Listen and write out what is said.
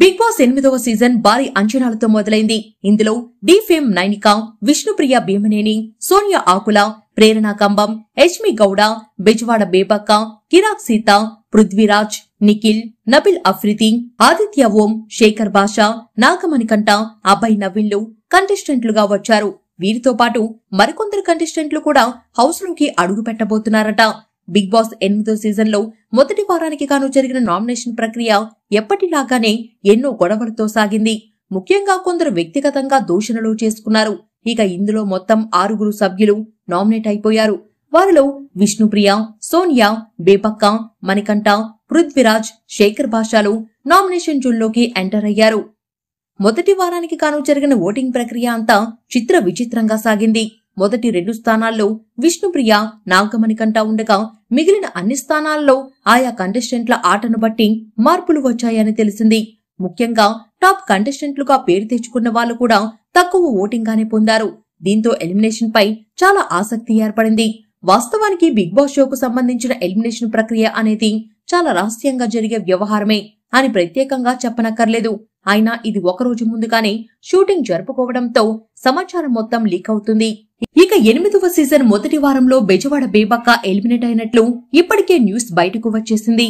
Big boss 8వ season భారీ అంచనాలతో మొదలైంది. ఇందులో డి ఫేమ్ నైనిక, విష్ణుప్రియ భీమనేని, సోనియా ఆకుల, ప్రేరణ కంబం, హెచ్మి గౌడ, బెజవాడ బేబక్క, కిరాక్ సీత, పృథ్వీరాజ్, నిఖిల్, నబిల్ అఫ్రిది, ఆదిత్య ఓం, శేఖర్ బాషా, నాగమణికంఠ, అభయ్ నవీన్లు కంటెస్టెంట్లుగా వచ్చారు. వీరితో పాటు మరికొందరు కంటెస్టెంట్లు కూడా హౌస్ లోకి అడుగు పెట్టబోతున్నారట. బిగ్ బాస్ 8వ సీజన్ లో మొదటి వారానికి గాను జరిగిన నామినేషన్ ప్రక్రియ ఎప్పటిలాగానే ఎన్నో గొడవలతో సాగింది. ముఖ్యంగా కొందరు వ్యక్తిగతంగా దూషణలు చేసుకున్నారు. ఇక ఇందులో మొత్తం 6 సభ్యులు నామినేట్ అయిపోయారు. వారిలో విష్ణుప్రియ, సోనియా, బేబక్క, మణికంఠ, పృథ్వీరాజ్, శేఖర్ బాషాలు నామినేషన్ జూన్లోకి ఎంటర్ అయ్యారు. మొదటి వారానికి గాను జరిగిన ఓటింగ్ ప్రక్రియ అంతా చిత్ర విచిత్రంగా సాగింది. మొదటి 2 స్థానాల్లో విష్ణుప్రియ, నాగమణికంఠ ఉండగా మిగిలిన అన్ని స్థానాల్లో ఆయా కంటెస్టెంట్ల ఆటను బట్టి మార్పులు వచ్చాయని తెలిసింది. ముఖ్యంగా టాప్ కంటెస్టెంట్లుగా పేరు తెచ్చుకున్న వాళ్లు కూడా తక్కువ ఓటింగ్ గానే పొందారు. దీంతో ఎలిమినేషన్ పై చాలా ఆసక్తి ఏర్పడింది. వాస్తవానికి బిగ్ బాస్ షోకు సంబంధించిన ఎలిమినేషన్ ప్రక్రియ అనేది చాలా రహస్యంగా జరిగే వ్యవహారమే అని ప్రత్యేకంగా చెప్పనక్కర్లేదు. అయినా ఇది ఒకరోజు ముందుగానే షూటింగ్ జరుపుకోవడంతో సమాచారం మొత్తం లీక్ అవుతుంది. ఇక 8వ సీజన్ మొదటి వారంలో బెజవాడ బేబక్క ఎలిమినేట్ అయినట్లు ఇప్పటికే న్యూస్ బయటకు వచ్చేసింది.